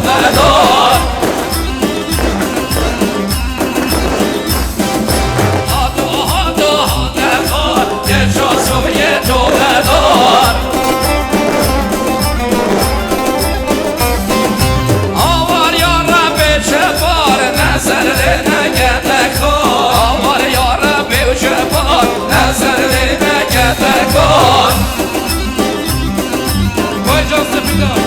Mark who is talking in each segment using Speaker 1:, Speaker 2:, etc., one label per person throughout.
Speaker 1: بدار هادو هادکار یه جاسوی تو بدار آوار یا رب جبار نظر نگدکار آوار یا رب جبار نظر نگدکار وای جان سپیدار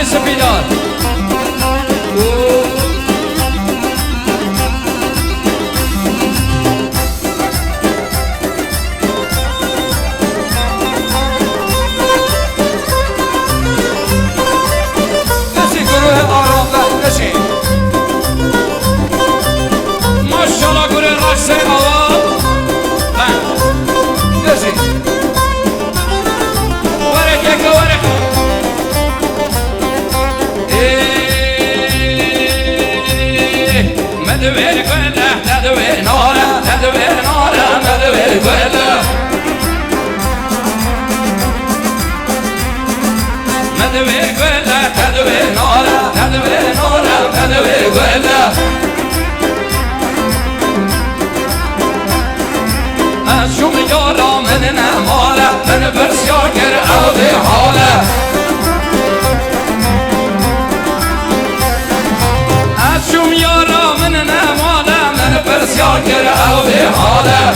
Speaker 1: سپیدار نسی گروه آرامبر نسی ماشالله گروه رقص آقا نسی ورک یک ورک مدوير قله مدوير نوره مدوير نوره مدوير قله مدوير قله مدوير نوره مدوير نوره مدوير قله اشوم يارا من نماله من برسياكر عودي حاله اشوم يارا من نماله من برسياكر عودي حاله